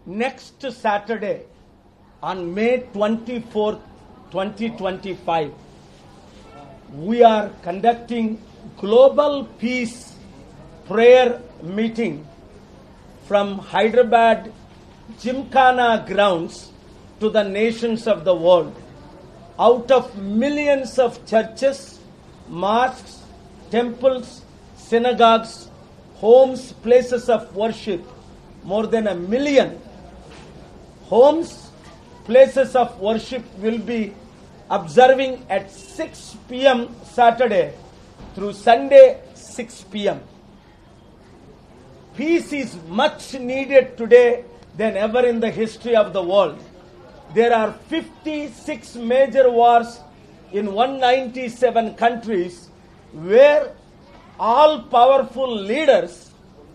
next Saturday on May 24th, 2025, we are conducting Global Peace Prayer Meeting from Hyderabad Gymkhana grounds to the nations of the world. Out of millions of churches, mosques, temples, synagogues, homes, places of worship, more than 1 million homes, places of worship will be observing at 6 p.m. Saturday through Sunday 6 p.m. Peace is much needed today than ever in the history of the world. There are 56 major wars in 197 countries where all powerful leaders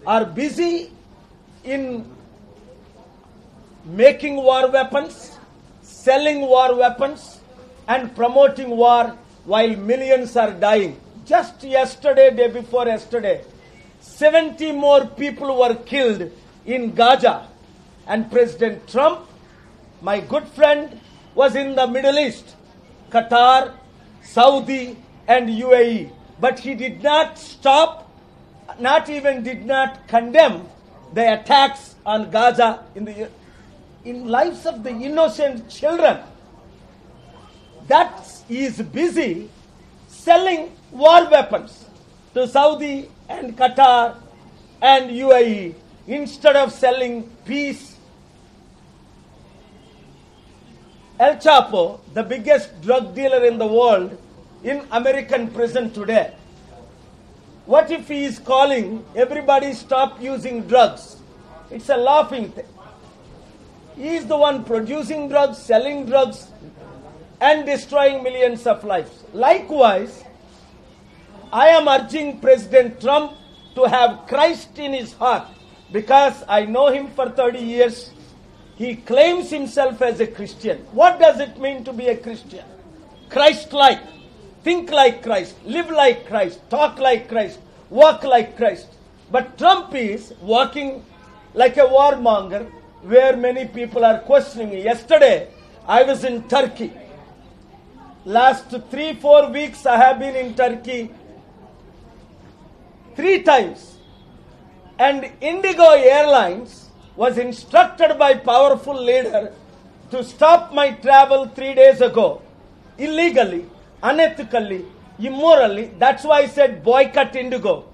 are busy in making war weapons, selling war weapons, and promoting war while millions are dying. Just yesterday, day before yesterday, 70 more people were killed in Gaza. And President Trump, my good friend, was in the Middle East, Qatar, Saudi, and UAE. But he did not stop, not even did not condemn the attacks on Gaza in lives of the innocent children. That is busy selling war weapons to Saudi and Qatar and UAE instead of selling peace. El Chapo, the biggest drug dealer in the world, in American prison today. What if he is calling everybody stop using drugs? It's a laughing thing. He is the one producing drugs, selling drugs, and destroying millions of lives. Likewise, I am urging President Trump to have Christ in his heart, because I know him for 30 years. He claims himself as a Christian. What does it mean to be a Christian? Christ-like. Think like Christ. Live like Christ. Talk like Christ. Walk like Christ. But Trump is walking like a warmonger, where many people are questioning me. Yesterday, I was in Turkey. Last 3-4 weeks, I have been in Turkey 3 times. And Indigo Airlines was instructed by powerful leader to stop my travel 3 days ago. Illegally, unethically, immorally. That's why I said boycott Indigo.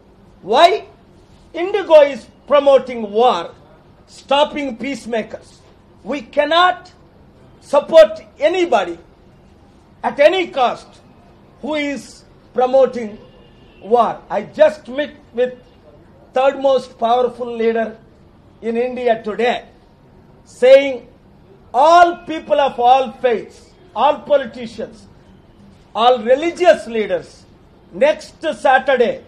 Why? Indigo is promoting war, stopping peacemakers. We cannot support anybody at any cost who is promoting war. I just met with third most powerful leader in India today, saying all people of all faiths, all politicians, all religious leaders, next Saturday,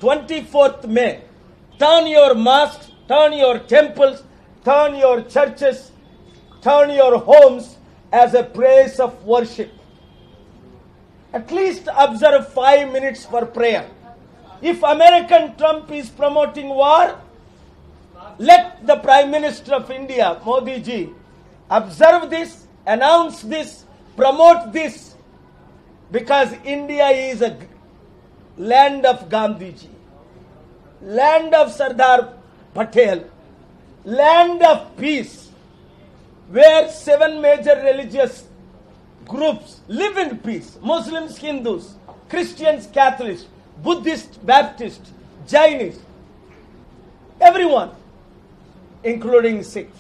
24th May, turn your mosques, turn your temples, turn your churches, turn your homes as a place of worship. At least observe 5 minutes for prayer. If American Trump is promoting war, let the Prime Minister of India, Modi ji, observe this, announce this, promote this, because India is a land of Gandhi ji, land of Sardar Patel, land of peace, where 7 major religious groups live in peace. Muslims, Hindus, Christians, Catholics, Buddhists, Baptists, Jainists, everyone, including Sikh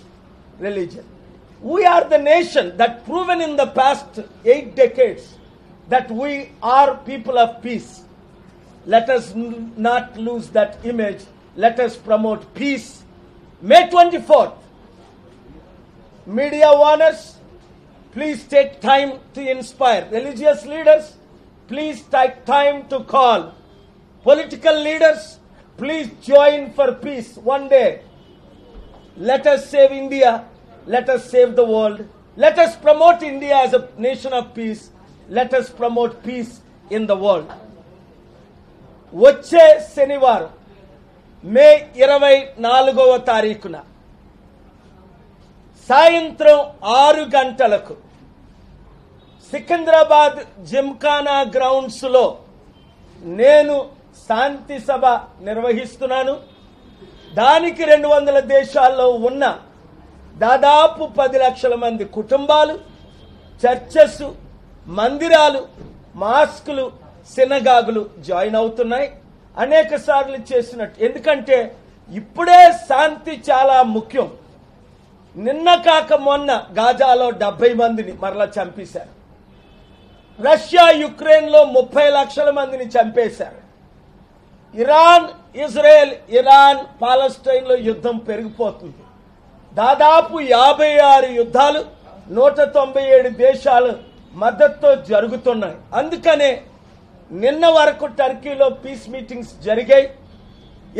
religion. We are the nation that proven in the past 8 decades that we are people of peace. Let us not lose that image. Let us promote peace. May 24th, media owners, please take time to inspire. Religious leaders, please take time to call. Political leaders, please join for peace one day. Let us save India. Let us save the world. Let us promote India as a nation of peace. Let us promote peace in the world. వచ్చే శనివారం మే 24వ తారీఖున సాయంత్రం 6 గంటలకు Secunderabad Gymkhana grounds లో నేను శాంతి సభ నిర్వహిస్తున్నాను. దానికి 200 దేశాల్లో ఉన్న దాదాపు 10 లక్షల మంది కుటుంబాలు, చర్చెస్, మందిరాలు, మాస్కులు, సినగాగులు జాయిన్ అవుతున్నాయి. అనేక సార్లు చేసినట్టు, ఎందుకంటే ఇప్పుడే శాంతి చాలా ముఖ్యం. నిన్న కాక మొన్న గాజాలో 70 మందిని మరలా చంపేశారు. రష్యా యుక్రెయిన్ లో 30 లక్షల మందిని చంపేశారు. ఇరాన్, ఇజ్రాయెల్, ఇరాన్, పాలస్తీన్ లో యుద్ధం పెరిగిపోతుంది. దాదాపు 56 యుద్ధాలు 197 దేశాలు మద్దతుతో జరుగుతున్నాయి. అందుకనే నిన్న వరకు టర్కీలో పీస్ మీటింగ్స్ జరిగాయి.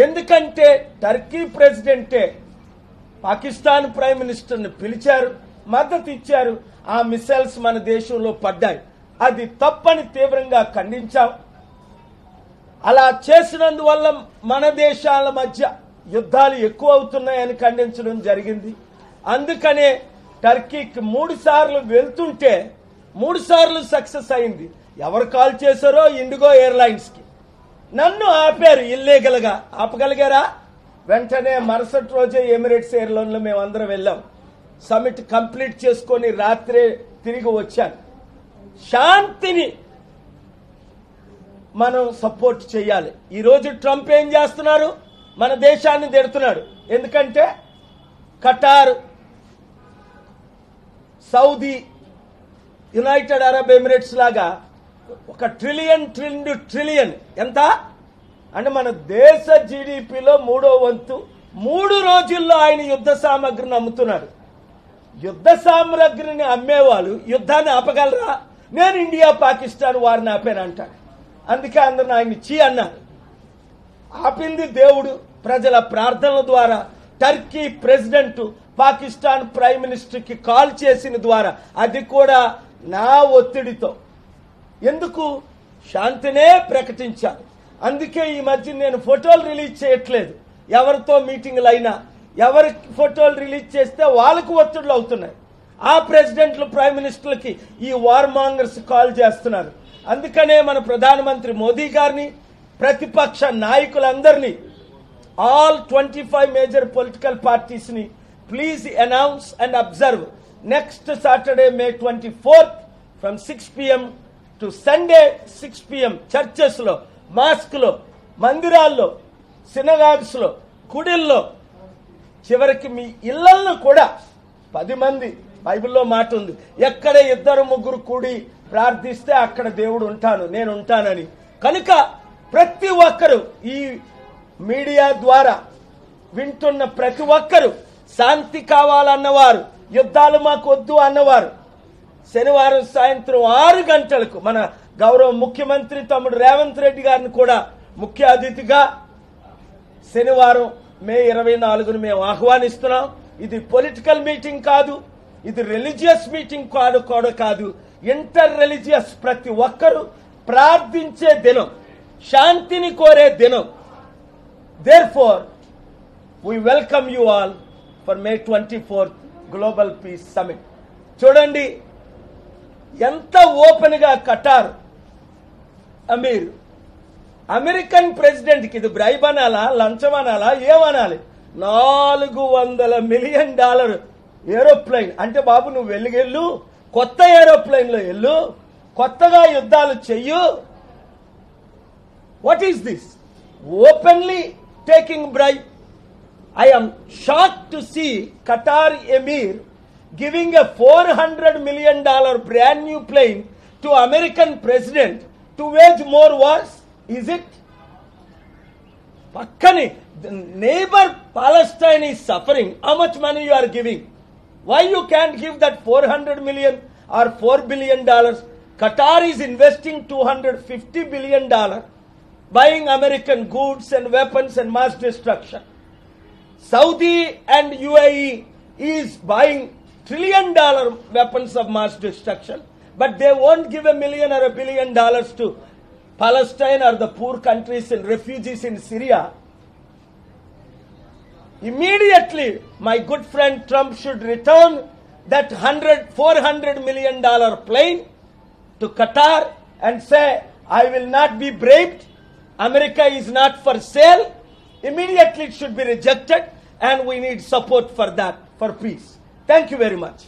ఎందుకంటే టర్కీ ప్రెసిడెంటే పాకిస్తాన్ ప్రైమ్ మినిస్టర్ని పిలిచారు, మద్దతు ఇచ్చారు. ఆ మిసైల్స్ మన దేశంలో పడ్డాయి. అది తప్పని తీవ్రంగా ఖండించాం. అలా చేసినందువల్ల మన దేశాల మధ్య యుద్ధాలు ఎక్కువ అవుతున్నాయని ఖండించడం జరిగింది. అందుకనే టర్కీకి 3 సార్లు వెళ్తుంటే 3 సార్లు సక్సెస్ అయింది. ఎవరు కాల్ చేశారో ఇండిగో ఎయిర్లైన్స్ కి. నన్ను ఆపారు ఇల్లీగల్ గా. ఆపగలిగారా? వెంటనే మరుసటి రోజే ఎమిరేట్స్ ఎయిర్లైన్ లో మేమందరం వెళ్ళాం. సమిట్ కంప్లీట్ చేసుకొని రాత్రే తిరిగి వచ్చాను. శాంతిని మనం సపోర్ట్ చేయాలి. ఈ రోజు ట్రంప్ ఏం చేస్తున్నారు? మన దేశాన్ని తిడుతున్నాడు. ఎందుకంటే ఖటార్, సౌదీ, యునైటెడ్ అరబ్ ఎమిరేట్స్ లాగా 1 ట్రిలియన్ ఎంత అంటే మన దేశ జీడిపిలో 3వ వంతు 3 రోజుల్లో ఆయన యుద్ధ సామగ్రిని అమ్ముతున్నాడు. యుద్ధ సామగ్రిని అమ్మేవాళ్ళు యుద్ధాన్ని ఆపగలరా? నేను ఇండియా పాకిస్తాన్ వారిని ఆపానంటాడు. అందుకే అందరిని ఆయన చీ అన్నారు. ఆపింది దేవుడు ప్రజల ప్రార్థనల ద్వారా. Turkey president Pakistan prime minister కి కాల్ చేసిన ద్వారా, అది కూడా నా ఒత్తిడితో. ఎందుకు? శాంతినే ప్రకటించాలి. అందుకే ఈ మధ్య నేను ఫోటోలు రిలీజ్ చేయట్లేదు. ఎవరితో మీటింగ్లు అయినా ఎవరి ఫోటోలు రిలీజ్ చేస్తే వాళ్ళకు ఒత్తిడులు అవుతున్నాయి. ఆ ప్రెసిడెంట్లు, ప్రైమ్ మినిస్టర్లకి ఈ వార్ మాంగర్స్ కాల్ చేస్తున్నారు. అందుకనే మన ప్రధానమంత్రి మోదీ గారిని, ప్రతిపక్ష నాయకులందరినీ, ఆల్ 25 మేజర్ పొలిటికల్ పార్టీస్ ని please announce and observe next Saturday May 24th from 6 PM to Sunday 6 PM churches లో, మాస్క్ లో, మందిరాల్లో, సినగాగ్స్ లో, గుడిల్లో, చివరికి మీ ఇళ్లల్లో కూడా 10 మంది, బైబిల్లో మాట ఉంది, ఎక్కడ 2-3 కూడి ప్రార్థిస్తే అక్కడ దేవుడు ఉంటాను, నేను ఉంటానని. కనుక ప్రతి ఒక్కరు, ఈ మీడియా ద్వారా వింటున్న ప్రతి ఒక్కరు, శాంతి కావాలన్నవారు, యుద్ధాలు మాకు వద్దు అన్నవారు, శనివారం సాయంత్రం 6 గంటలకు మన గౌరవ ముఖ్యమంత్రి తమ్ముడు రేవంత్ రెడ్డి గారిని కూడా ముఖ్య అతిథిగా శనివారం May 24ను మేము ఆహ్వానిస్తున్నాం. ఇది పొలిటికల్ మీటింగ్ కాదు, ఇది రిలీజియస్ మీటింగ్ కాదు, ఇంటర్ రిలీజియస్. ప్రతి ఒక్కరూ ప్రార్థించే దినం, శాంతిని కోరే దినం. Therefore, we welcome you all for May 24th Global Peace Summit. చూడండి ఎంత ఓపెన్ గా ఖటార్ అమీర్ అమెరికన్ ప్రెసిడెంట్ కి ఇది బ్రైబ్ అనాలా, లంచం అనాలా, ఏమనాలి? $400 మిలియన్ ఏరోప్లైన్ అంటే, బాబు నువ్వు వెళ్ళు, కొత్త ఏరోప్లైన్ లో వెళ్ళు, కొత్తగా యుద్ధాలు చెయ్యు. What is this? Openly taking bribe. I am shocked to see Qatar Emir giving a $400 million brand new plane to American president to wage more wars. Is it? Pakkani, the neighbor Palestine is suffering. How much money you are giving? Why you can't give that $400 million or $4 billion? Qatar is investing $250 billion buying American goods and weapons and mass destruction. Saudi and UAE is buying $1 trillion weapons of mass destruction, but they won't give $1 million or $1 billion to Palestine or the poor countries and refugees in Syria. Immediately, my good friend Trump should return that $400 million plane to Qatar and say, I will not be braved. America is not for sale. Immediately it should be rejected, and we need support for that, for peace. Thank you very much.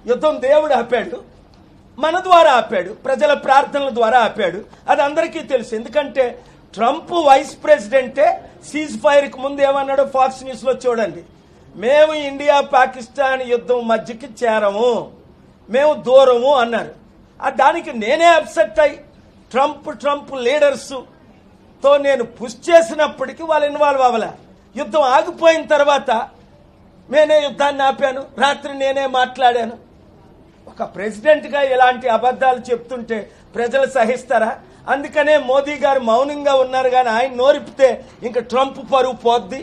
యుద్ధం దేవుడు ఆపాడు, మన ద్వారా ఆపాడు, ప్రజల ప్రార్థనల ద్వారా ఆపాడు. అది అందరికీ తెలుసు. ఎందుకంటే ట్రంప్ వైస్ ప్రెసిడెంటే సీజ్ ఫైర్కి ముందు ఏమన్నాడు ఫాక్స్ న్యూస్లో చూడండి. మేము ఇండియా పాకిస్తాన్ యుద్ధం మధ్యకి చేరము, మేము దూరము అన్నారు. దానికి నేనే అప్సెట్ అయ్యి ట్రంప్ లీడర్స్తో నేను పుష్ చేసినప్పటికీ వాళ్ళు ఇన్వాల్వ్ అవ్వలే. యుద్ధం ఆగిపోయిన తర్వాత నేనే యుద్ధాన్ని ఆపాను, రాత్రి నేనే మాట్లాడాను. ఒక ప్రెసిడెంట్గా ఇలాంటి అబద్ధాలు చెప్తుంటే ప్రజలు సహిస్తారా? అందుకనే మోదీ గారు మౌనంగా ఉన్నారు. కానీ ఆయన నోరిపితే ఇంకా ట్రంప్ పరువు పోద్ది,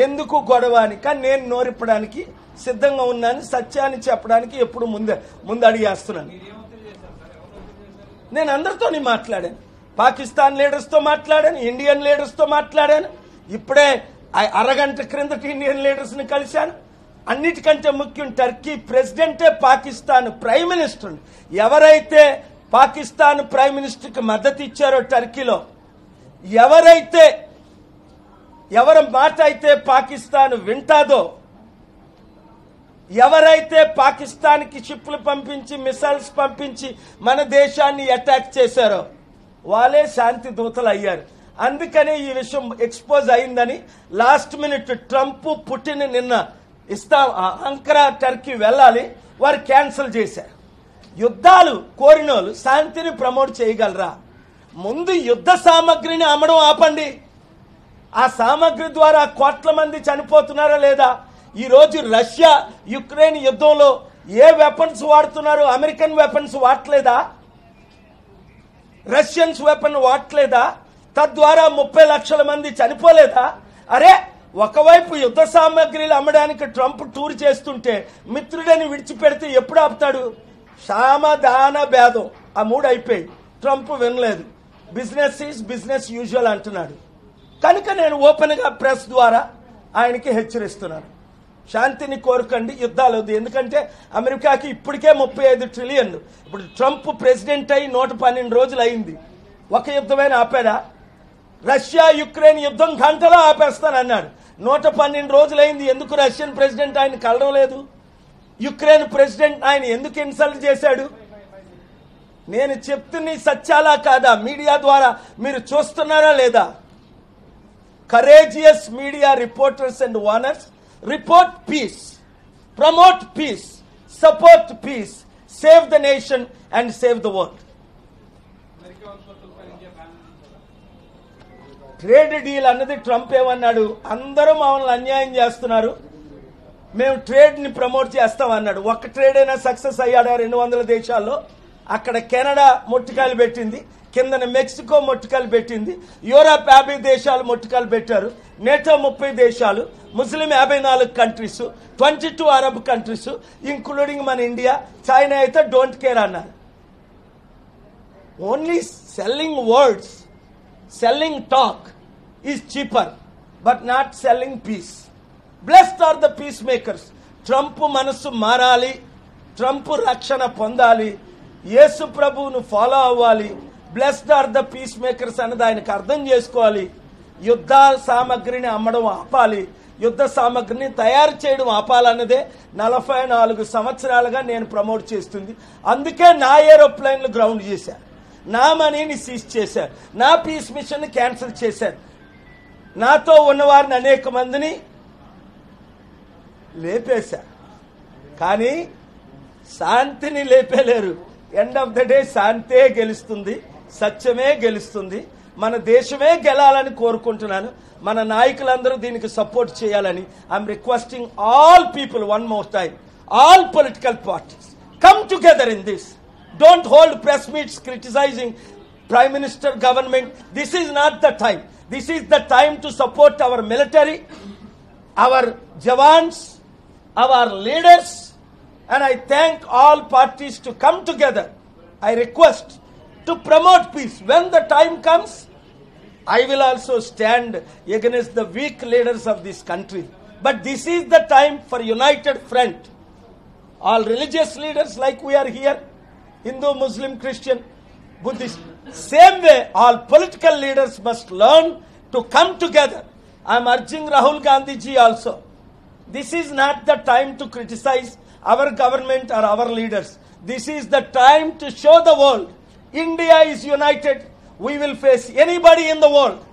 ఎందుకు గొడవ అని. కానీ నేను నోరిప్పడానికి సిద్ధంగా ఉన్నాను, సత్యాన్ని చెప్పడానికి ఎప్పుడు ముందు అడిగేస్తున్నాను. నేను అందరితో మాట్లాడాను, పాకిస్తాన్ లీడర్స్తో మాట్లాడాను, ఇండియన్ లీడర్స్తో మాట్లాడాను. ఇప్పుడే అరగంట క్రిందట ఇండియన్ లీడర్స్ని కలిశాను. అన్నిటికంటే ముఖ్యం టర్కీ ప్రెసిడెంటే పాకిస్తాన్ ప్రైమ్ మినిస్టర్. ఎవరైతే పాకిస్తాన్ ప్రైమ్ మినిస్టర్కి మద్దతు ఇచ్చారో టర్కీలో, ఎవరి మాట అయితే పాకిస్తాన్ వింటాదో, ఎవరైతే పాకిస్తాన్కి షిప్లు పంపించి మిసైల్స్ పంపించి మన దేశాన్ని అటాక్ చేశారో వాళ్ళే శాంతి దూతలు అయ్యారు. అందుకనే ఈ విషయం ఎక్స్పోజ్ అయిందని లాస్ట్ మినిట్ ట్రంప్ పుటిన్ నిన్న అంకరా టర్కీ వెళ్ళాలి, వారు క్యాన్సిల్ చేశారు. యుద్ధాలు కోరినోళ్ళు శాంతిని ప్రమోట్ చేయగలరా? ముందు యుద్ధ సామగ్రిని అమ్మడం ఆపండి. ఆ సామగ్రి ద్వారా కోట్ల మంది చనిపోతున్నారా లేదా? ఈరోజు రష్యా యుక్రెయిన్ యుద్ధంలో ఏ వెపన్స్ వాడుతున్నారు? అమెరికన్ వెపన్స్ వాడలేదా? రష్యన్స్ వెపన్ వాడలేదా? తద్వారా 30 లక్షల మంది చనిపోలేదా? అరే, ఒకవైపు యుద్ధ సామగ్రిలు అమ్మడానికి ట్రంప్ టూర్ చేస్తుంటే మిత్రుడని విడిచిపెడితే ఎప్పుడు ఆపుతాడు? సామధాన భేదం ఆ మూడు అయిపోయి ట్రంప్ వినలేదు. బిజినెస్ ఈజ్ బిజినెస్ యూజువల్ అంటున్నాడు. కనుక నేను ఓపెన్గా ప్రెస్ ద్వారా ఆయనకి హెచ్చరిస్తున్నాను, శాంతిని కోరుకండి, యుద్ధాలు వద్దు. ఎందుకంటే అమెరికాకి ఇప్పటికే 35 ట్రిలియన్లు. ఇప్పుడు ట్రంప్ ప్రెసిడెంట్ అయి 112 రోజులు అయింది. ఒక యుద్ధమైన ఆపాడా? రష్యా యుక్రెయిన్ యుద్ధం గంటలో ఆపేస్తానన్నాడు. 112 రోజులైంది. ఎందుకు రష్యన్ ప్రెసిడెంట్ ఆయన కలడం లేదు? యుక్రెయిన్ ప్రెసిడెంట్ ఆయన ఎందుకు ఇన్సల్ట్ చేశాడు? నేను చెప్తున్న సత్యాలా కాదా? మీడియా ద్వారా మీరు చూస్తున్నారా లేదా? Courageous media reporters and owners report peace, promote peace, support peace, save the nation and save the world. Trade deal అన్నది ట్రంప్ ఏమన్నాడు? అందరూ మమ్మల్ని అన్యాయం చేస్తున్నారు, మేము ట్రేడ్ ని ప్రమోట్ చేస్తామన్నాడు. ఒక్క ట్రేడ్ అయినా సక్సెస్ అయ్యాడా? 200 దేశాల్లో. అక్కడ కెనడా మొట్టికాయలు పెట్టింది, కిందన మెక్సికో మొట్టికాయలు పెట్టింది, యూరప్ 50 దేశాలు మొట్టికాయలు పెట్టారు, నేటో 30 దేశాలు, ముస్లిం 54 కంట్రీస్, 22 అరబ్ కంట్రీస్ ఇంక్లూడింగ్ మన ఇండియా. చైనా అయితే డోంట్ కేర్ అన్నారు. Only selling words, selling talk is cheaper, but not selling peace. Blessed are the peacemakers. Trump మనసు మారాలి, ట్రంప్ రక్షణ పొందాలి, యేసు ప్రభువును ఫాలో అవ్వాలి. Blessed are the peacemakers అన్నది ఆయనకు అర్థం చేసుకోవాలి. యుద్ధ సామగ్రిని అమ్మడం ఆపాలి, యుద్ధ సామగ్రిని తయారు చేయడం ఆపాలన్నదే 44 సంవత్సరాలుగా నేను ప్రమోట్ చేస్తుంది. అందుకే నా ఏరోప్లేన్లు గ్రౌండ్ చేశారు, నా మనీని సీజ్ చేశారు, నా పీస్ మిషన్ క్యాన్సిల్ చేశారు, నాతో ఉన్నవారిని అనేక మందిని లేపేశారు. కానీ శాంతిని లేపేలేరు. ఎండ్ ఆఫ్ ద డే శాంతే గెలుస్తుంది, సత్యమే గెలుస్తుంది, మన దేశమే గెలాలని కోరుకుంటున్నాను. మన నాయకులందరూ దీనికి సపోర్ట్ చేయాలని I'm requesting all people one more time, all political parties come together in this. Don't hold press meets criticizing Prime Minister government. This is not the time. This is the time to support our military, our jawans, our leaders, and I thank all parties to come together. I request to promote peace. When the time comes, I will also stand against the weak leaders of this country. But this is the time for united front. All religious leaders like we are here, Hindu, Muslim, Christian, Buddhist. Same way, all political leaders must learn to come together. I am urging Rahul Gandhi ji also. This is not the time to criticize our government or our leaders. This is the time to show the world India is united. We will face anybody in the world.